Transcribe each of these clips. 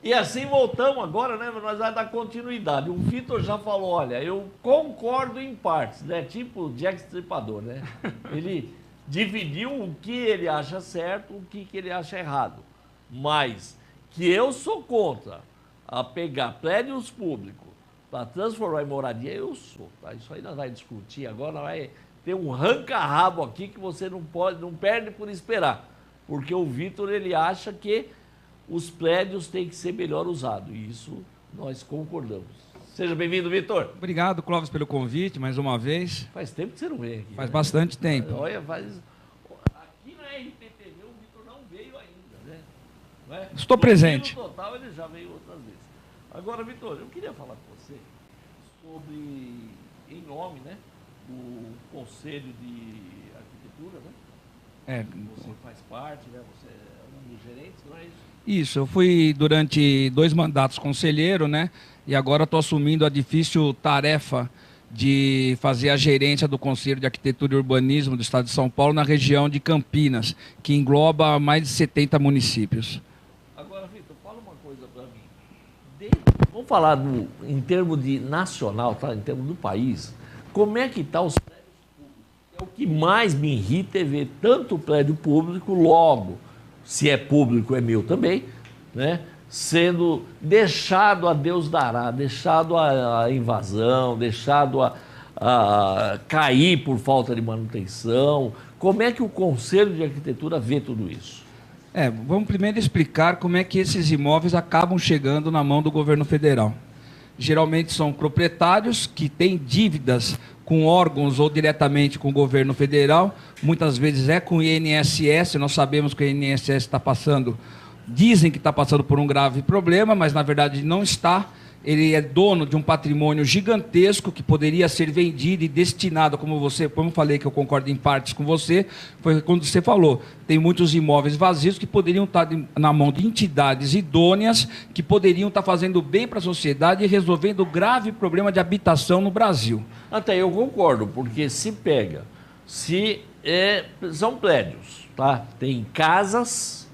E assim voltamos agora, né? Nós vamos dar continuidade. O Vitor já falou, olha, eu concordo em partes, né? Tipo Jack Stripador, né? Ele dividiu o que ele acha certo, o que ele acha errado. Mas que eu sou contra a pegar prédios públicos para transformar em moradia, eu sou. Tá? Isso aí nós vamos discutir agora, vai ter um ranca-rabo aqui que você não perde por esperar. Porque o Vitor, ele acha que os prédios têm que ser melhor usados. E isso nós concordamos. Seja bem-vindo, Vitor. Obrigado, Clóvis, pelo convite, mais uma vez. Faz tempo que você não vem aqui. Faz bastante tempo. Olha, aqui na RPTV o Vitor não veio ainda, né? Não é? Estou presente. No total ele já veio outras vezes. Agora, Vitor, eu queria falar com você sobre, em nome, né, do Conselho de Arquitetura, né? Você faz parte, né? Você é um dos gerentes, não é isso? Isso, eu fui durante 2 mandatos conselheiro, né? E agora estou assumindo a difícil tarefa de fazer a gerência do Conselho de Arquitetura e Urbanismo do Estado de São Paulo na região de Campinas, que engloba mais de 70 municípios. Agora, Vitor, fala uma coisa para mim. Vamos falar em termos de nacional, tá? Em termos do país. Como é que está os prédios públicos? É o que mais me irrita é ver tanto prédio público, logo, se é público é meu também, né? Sendo deixado a Deus dará, deixado a invasão, deixado a cair por falta de manutenção. Como é que o Conselho de Arquitetura vê tudo isso? Vamos primeiro explicar como é que esses imóveis acabam chegando na mão do governo federal. Geralmente são proprietários que têm dívidas com órgãos ou diretamente com o governo federal, muitas vezes é com o INSS, nós sabemos que o INSS está passando, dizem que está passando por um grave problema, mas na verdade não está. Ele é dono de um patrimônio gigantesco que poderia ser vendido e destinado, como eu falei que eu concordo em partes com você, foi quando você falou, tem muitos imóveis vazios que poderiam estar na mão de entidades idôneas, que poderiam estar fazendo bem para a sociedade e resolvendo o grave problema de habitação no Brasil. Até eu concordo, porque são prédios, tá? Tem casas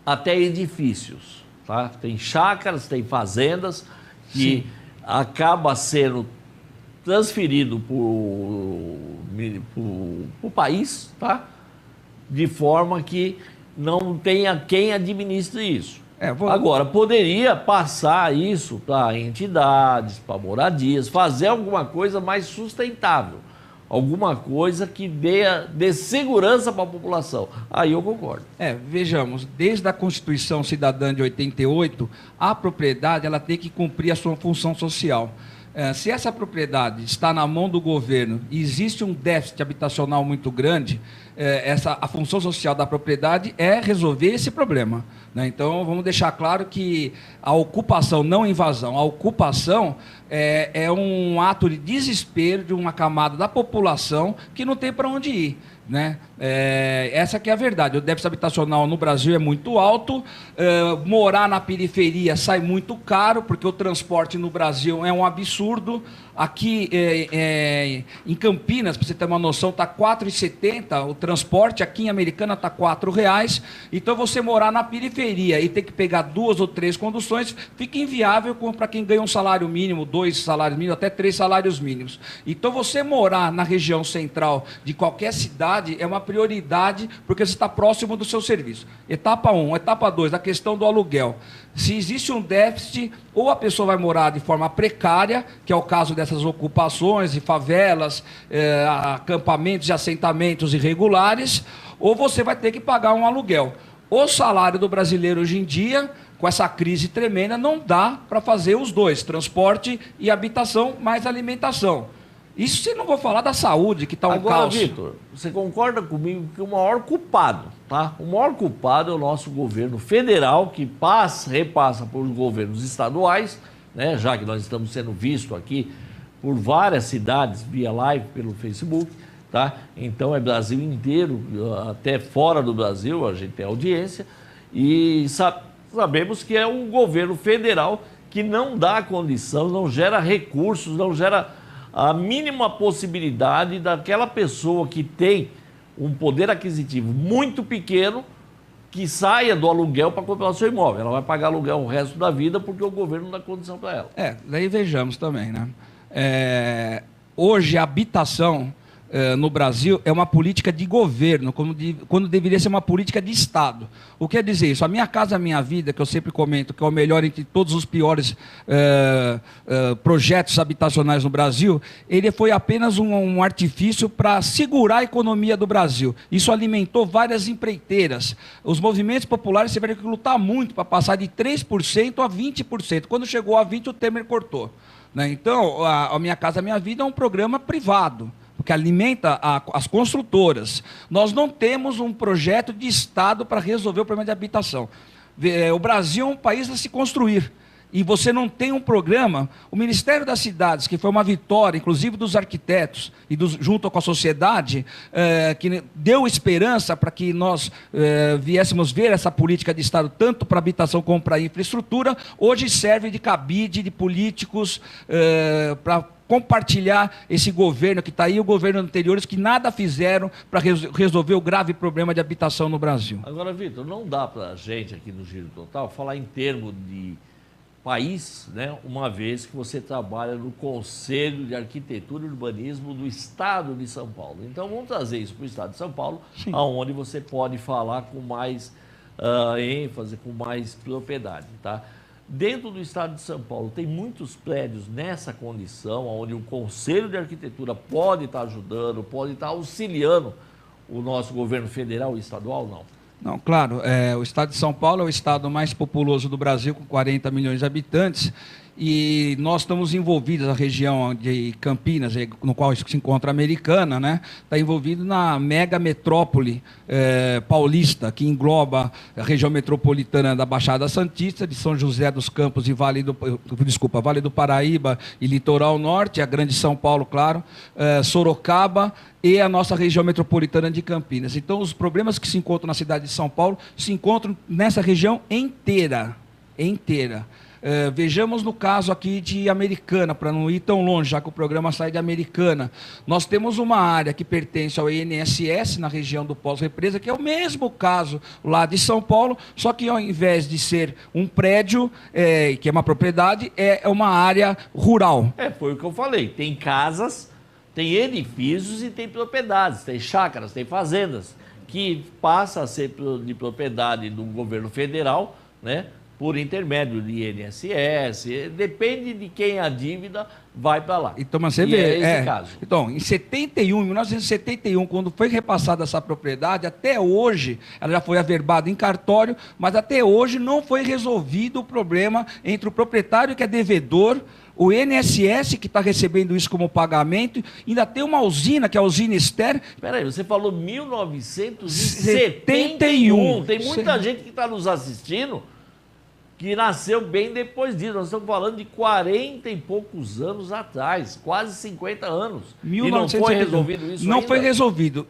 até edifícios, tá? Tem chácaras, tem fazendas, que acaba sendo transferido para o país, tá? De forma que não tenha quem administre isso. Agora, poderia passar isso para entidades, para moradias, fazer alguma coisa mais sustentável, alguma coisa que dê segurança para a população. Aí eu concordo. Vejamos, desde a Constituição Cidadã de 88, a propriedade ela tem que cumprir a sua função social. Se essa propriedade está na mão do governo e existe um déficit habitacional muito grande, a função social da propriedade é resolver esse problema, né? Então, vamos deixar claro que a ocupação, não invasão, a ocupação é um ato de desespero de uma camada da população que não tem para onde ir, né? Essa que é a verdade. O déficit habitacional no Brasil é muito alto, morar na periferia sai muito caro, porque o transporte no Brasil é um absurdo. Aqui em Campinas, para você ter uma noção, está R$ 4,70 o transporte, aqui em Americana está R$ 4,00. Então, você morar na periferia e ter que pegar 2 ou 3 conduções, fica inviável para quem ganha um salário mínimo, 2 salários mínimos, até 3 salários mínimos. Então, você morar na região central de qualquer cidade é uma prioridade, porque você está próximo do seu serviço. Etapa 1, etapa 2, a questão do aluguel. Se existe um déficit, ou a pessoa vai morar de forma precária, que é o caso dessas ocupações de favelas, acampamentos e assentamentos irregulares, ou você vai ter que pagar um aluguel. O salário do brasileiro hoje em dia, com essa crise tremenda, não dá para fazer os dois, transporte e habitação, mais alimentação. Isso se não vou falar da saúde, que está um caos. Agora, Vitor, você concorda comigo que o maior culpado, tá? O maior culpado é o nosso governo federal, que repassa por governos estaduais, né? Já que nós estamos sendo vistos aqui por várias cidades via live pelo Facebook, tá? Então é Brasil inteiro, até fora do Brasil a gente tem audiência, e sabemos que é um governo federal que não dá condição, não gera recursos, não gera a mínima possibilidade daquela pessoa que tem um poder aquisitivo muito pequeno que saia do aluguel para comprar o seu imóvel. Ela vai pagar aluguel o resto da vida porque o governo não dá condição para ela. Daí vejamos também, né? Hoje a habitação no Brasil é uma política de governo, quando deveria ser uma política de Estado. O que quer dizer isso? A Minha Casa Minha Vida, que eu sempre comento, que é o melhor entre todos os piores projetos habitacionais no Brasil, ele foi apenas um artifício para segurar a economia do Brasil. Isso alimentou várias empreiteiras. Os movimentos populares tiveram que lutar muito para passar de 3% a 20%. Quando chegou a 20%, o Temer cortou. Né? Então, a Minha Casa Minha Vida é um programa privado, que alimenta as construtoras. Nós não temos um projeto de Estado para resolver o problema de habitação. O Brasil é um país a se construir. E você não tem um programa. O Ministério das Cidades, que foi uma vitória, inclusive dos arquitetos, e junto com a sociedade, que deu esperança para que nós viéssemos ver essa política de Estado, tanto para habitação como para infraestrutura, hoje serve de cabide de políticos para compartilhar esse governo que está aí, o governo anteriores que nada fizeram para resolver o grave problema de habitação no Brasil. Agora, Vitor, não dá para a gente aqui no Giro Total falar em termos de país, né, uma vez que você trabalha no Conselho de Arquitetura e Urbanismo do Estado de São Paulo. Então, vamos trazer isso para o Estado de São Paulo, onde você pode falar com mais ênfase, com mais propriedade, tá? Dentro do Estado de São Paulo, tem muitos prédios nessa condição, onde o Conselho de Arquitetura pode estar ajudando, pode estar auxiliando o nosso governo federal e estadual, não? Não, claro, o Estado de São Paulo é o estado mais populoso do Brasil, com 40 milhões de habitantes, e nós estamos envolvidos, a região de Campinas, no qual se encontra a Americana, né? Está envolvido na mega metrópole paulista, que engloba a região metropolitana da Baixada Santista, de São José dos Campos e Vale do Paraíba e Litoral Norte, a Grande São Paulo, claro, Sorocaba e a nossa região metropolitana de Campinas. Então, os problemas que se encontram na cidade de São Paulo se encontram nessa região inteira. Vejamos no caso aqui de Americana, para não ir tão longe, já que o programa sai de Americana. Nós temos uma área que pertence ao INSS, na região do Pós-Represa, que é o mesmo caso lá de São Paulo, só que ao invés de ser um prédio, que é uma propriedade, é uma área rural. Foi o que eu falei, tem casas, tem edifícios e tem propriedades, tem chácaras, tem fazendas, que passa a ser de propriedade do governo federal, né? Por intermédio de INSS, depende de quem a dívida vai para lá. Então, mas você vê, esse caso. Então, em 1971, quando foi repassada essa propriedade, até hoje, ela já foi averbada em cartório, mas até hoje não foi resolvido o problema entre o proprietário que é devedor, o INSS, que está recebendo isso como pagamento, ainda tem uma usina, que é a usina Ester. Espera aí, você falou 1971. Tem muita gente que está nos assistindo que nasceu bem depois disso. Nós estamos falando de 40 e poucos anos atrás, quase 50 anos. E não foi resolvido isso Não ainda? foi resolvido.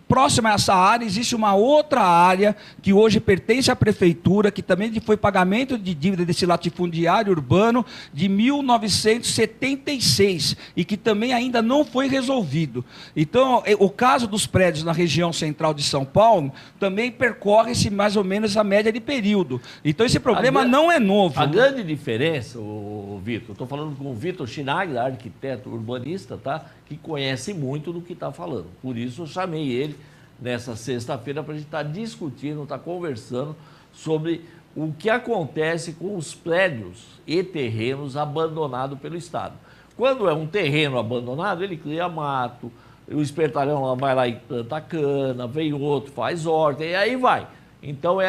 Próxima a essa área, existe uma outra área que hoje pertence à prefeitura, que também foi pagamento de dívida desse latifundiário urbano de 1976 e que também ainda não foi resolvido. Então, o caso dos prédios na região central de São Paulo também percorre-se mais ou menos a média de período. Então, esse problema não é novo. A grande diferença, Vitor, eu estou falando com o Vitor Schneider, arquiteto urbanista, tá? Que conhece muito do que está falando. Por isso eu chamei ele nessa sexta-feira para a gente estar discutindo, estar conversando sobre o que acontece com os prédios e terrenos abandonados pelo Estado. Quando é um terreno abandonado, ele cria mato, o espertalhão vai lá e planta cana, vem outro, faz horta, e aí vai. Então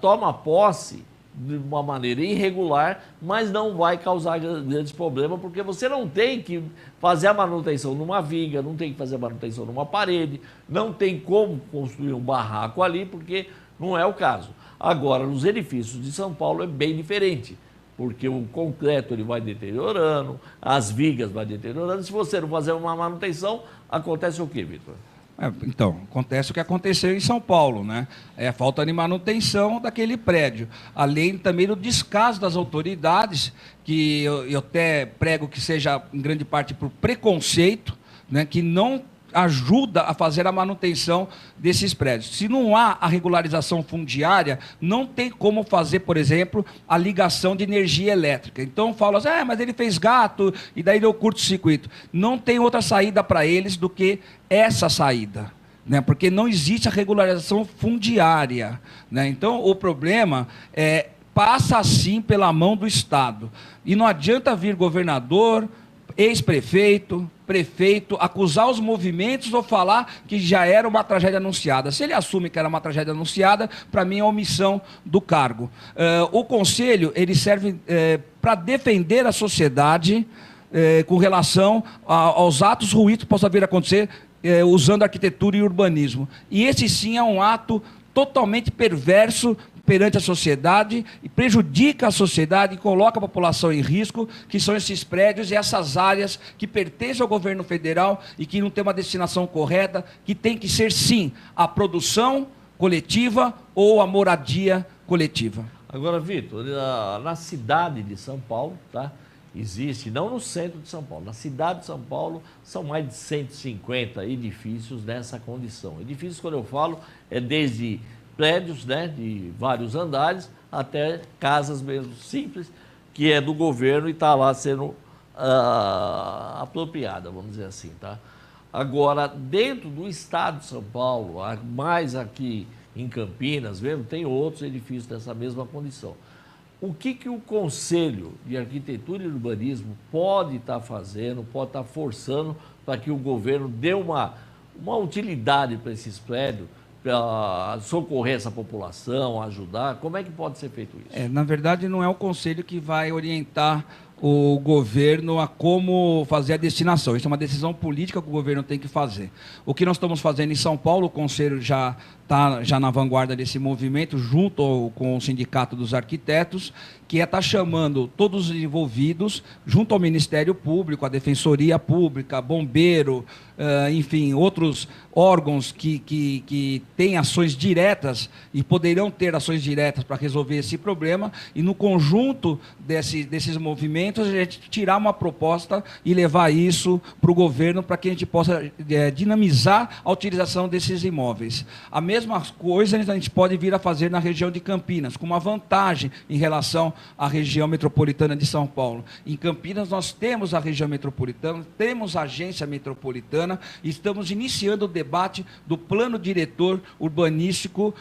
toma posse de uma maneira irregular, mas não vai causar grandes problemas, porque você não tem que fazer a manutenção numa viga, não tem que fazer a manutenção numa parede, não tem como construir um barraco ali, porque não é o caso. Agora, nos edifícios de São Paulo é bem diferente, porque o concreto ele vai deteriorando, as vigas vai deteriorando. Se você não fazer uma manutenção, acontece o quê, Vitor? Então, acontece o que aconteceu em São Paulo, né? A falta de manutenção daquele prédio. Além também do descaso das autoridades, que eu até prego que seja, em grande parte, por preconceito, né? Que não ajuda a fazer a manutenção desses prédios. Se não há a regularização fundiária, não tem como fazer, por exemplo, a ligação de energia elétrica. Então falam assim, mas ele fez gato e daí deu curto-circuito. Não tem outra saída para eles do que essa saída, né? Porque não existe a regularização fundiária, né? Então o problema passa assim pela mão do Estado. E não adianta vir governador, ex-prefeito, prefeito, acusar os movimentos ou falar que já era uma tragédia anunciada. Se ele assume que era uma tragédia anunciada, para mim é omissão do cargo. O Conselho ele serve para defender a sociedade com relação aos atos ruins que possam vir a acontecer usando arquitetura e urbanismo. E esse sim é um ato totalmente perverso perante a sociedade e prejudica a sociedade e coloca a população em risco, que são esses prédios e essas áreas que pertencem ao governo federal e que não tem uma destinação correta, que tem que ser, sim, a produção coletiva ou a moradia coletiva. Agora, Vitor, na cidade de São Paulo, tá? Existe, não no centro de São Paulo, na cidade de São Paulo são mais de 150 edifícios nessa condição. Edifícios, quando eu falo, é desde prédios, né, de vários andares até casas mesmo simples, que é do governo e está lá sendo apropriada, vamos dizer assim, tá? Agora, dentro do estado de São Paulo, mais aqui em Campinas mesmo, tem outros edifícios dessa mesma condição. O que o Conselho de Arquitetura e Urbanismo pode estar fazendo, pode estar forçando para que o governo dê uma utilidade para esses prédios, para socorrer essa população, ajudar? Como é que pode ser feito isso? Na verdade, não é o Conselho que vai orientar o governo a como fazer a destinação. Isso é uma decisão política que o governo tem que fazer. O que nós estamos fazendo em São Paulo, o Conselho já está na vanguarda desse movimento, junto com o Sindicato dos Arquitetos, que estar chamando todos os envolvidos, junto ao Ministério Público, a Defensoria Pública, Bombeiro, enfim, outros órgãos que têm ações diretas e poderão ter ações diretas para resolver esse problema, e no conjunto desses movimentos, a gente tirar uma proposta e levar isso para o governo para que a gente possa dinamizar a utilização desses imóveis. A mesma coisa a gente pode vir a fazer na região de Campinas, com uma vantagem em relação à região metropolitana de São Paulo. Em Campinas nós temos a região metropolitana, temos a agência metropolitana e estamos iniciando o debate do plano diretor urbanístico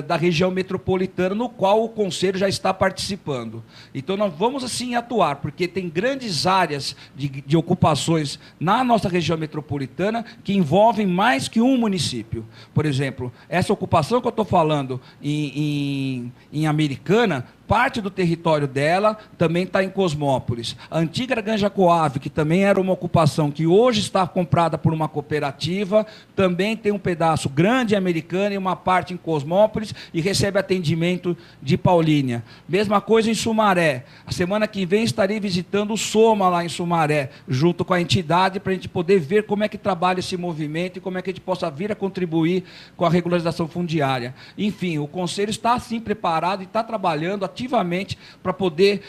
da região metropolitana, no qual o Conselho já está participando. Então nós vamos assim atuar, porque tem grandes áreas de ocupações na nossa região metropolitana que envolvem mais que um município. Por exemplo, essa ocupação que eu estou falando em Americana, parte do território dela também está em Cosmópolis. A antiga Granja Coave, que também era uma ocupação que hoje está comprada por uma cooperativa, também tem um pedaço grande em Americana e uma parte em Cosmópolis e recebe atendimento de Paulínia. Mesma coisa em Sumaré. A semana que vem estarei visitando o Soma lá em Sumaré, junto com a entidade, para a gente poder ver como é que trabalha esse movimento e como é que a gente possa vir a contribuir com a regularização fundiária. Enfim, o Conselho está assim preparado e está trabalhando ativamente para poder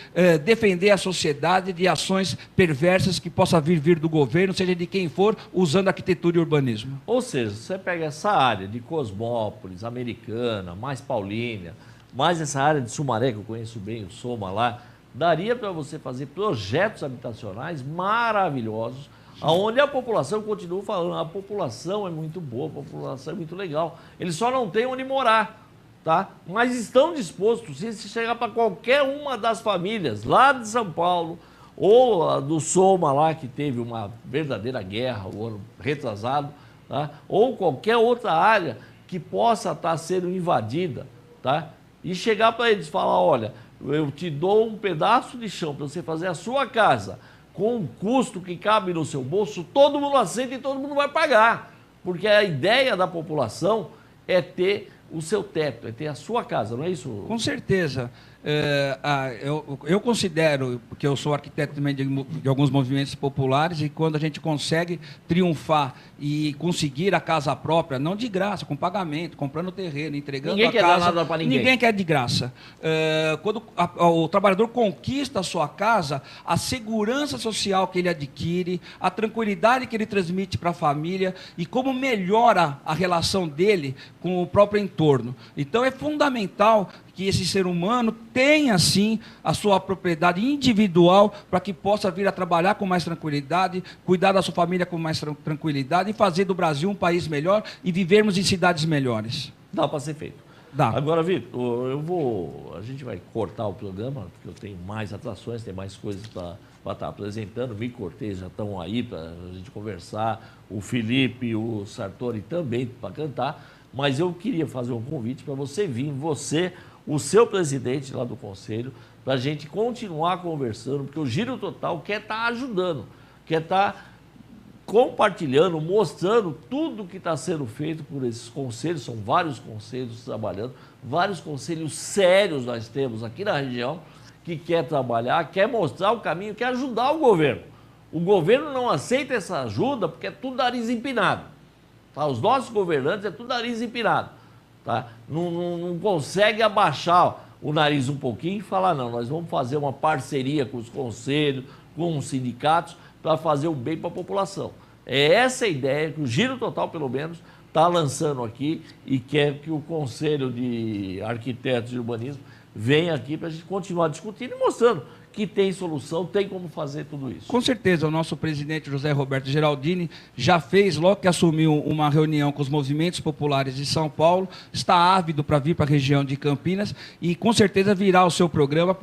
defender a sociedade de ações perversas que possa vir do governo, seja de quem for, usando arquitetura e urbanismo. Ou seja, você pega essa área de Cosmópolis, Americana, mais Paulínia, mais essa área de Sumaré, que eu conheço bem, o Soma lá, daria para você fazer projetos habitacionais maravilhosos, onde a população continua falando, a população é muito boa, a população é muito legal, eles só não têm onde morar. Tá? Mas estão dispostos, se chegar para qualquer uma das famílias lá de São Paulo, ou do Soma lá, que teve uma verdadeira guerra o ano retrasado, tá? Ou qualquer outra área que possa estar sendo invadida, tá? E chegar para eles e falar, olha, eu te dou um pedaço de chão para você fazer a sua casa, com um custo que cabe no seu bolso, todo mundo aceita e todo mundo vai pagar. Porque a ideia da população é ter o seu teto, é ter a sua casa, não é isso? Com certeza. Eu considero, porque eu sou arquiteto também de alguns movimentos populares, e quando a gente consegue triunfar e conseguir a casa própria, não de graça, com pagamento, comprando terreno, entregando ninguém a quer casa. dar nada para ninguém. Ninguém quer de graça. Quando o trabalhador conquista a sua casa, a segurança social que ele adquire, a tranquilidade que ele transmite para a família e como melhora a relação dele com o próprio entorno. Então é fundamental que esse ser humano tenha, sim, a sua propriedade individual para que possa vir a trabalhar com mais tranquilidade, cuidar da sua família com mais tranquilidade e fazer do Brasil um país melhor e vivermos em cidades melhores. Dá para ser feito. Dá. Agora, Vitor, a gente vai cortar o programa, porque eu tenho mais atrações, tem mais coisas para estar apresentando. Vi Cortez já estão aí para a gente conversar, o Felipe e o Sartori também para cantar, mas eu queria fazer um convite para você vir, o seu presidente lá do Conselho, para a gente continuar conversando, porque o Giro Total quer estar ajudando, quer estar compartilhando, mostrando tudo que está sendo feito por esses conselhos. São vários conselhos trabalhando, vários conselhos sérios nós temos aqui na região, que quer trabalhar, quer mostrar o caminho, quer ajudar o governo. O governo não aceita essa ajuda porque é tudo nariz empinado. Tá? Os nossos governantes é tudo nariz empinado. Tá? Não consegue abaixar o nariz um pouquinho e falar, não, nós vamos fazer uma parceria com os conselhos, com os sindicatos, para fazer o bem para a população. É essa a ideia que o Giro Total, pelo menos, está lançando aqui e quer que o Conselho de Arquitetos e Urbanismo venha aqui para a gente continuar discutindo e mostrando que tem solução, tem como fazer tudo isso. Com certeza, o nosso presidente José Roberto Geraldini já fez, logo que assumiu, uma reunião com os movimentos populares de São Paulo, está ávido para vir para a região de Campinas e com certeza virá o seu programa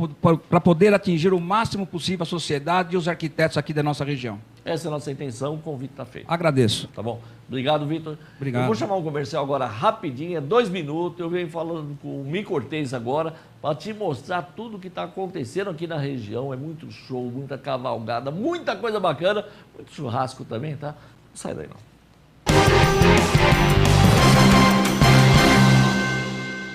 para poder atingir o máximo possível a sociedade e os arquitetos aqui da nossa região. Essa é a nossa intenção, o convite está feito. Agradeço. Tá bom? Obrigado, Vitor. Obrigado. Eu vou chamar um comercial agora rapidinho, é 2 minutos. Eu venho falando com o Mi Cortez agora para te mostrar tudo que está acontecendo aqui na região. É muito show, muita cavalgada, muita coisa bacana, muito churrasco também, tá? Não sai daí não.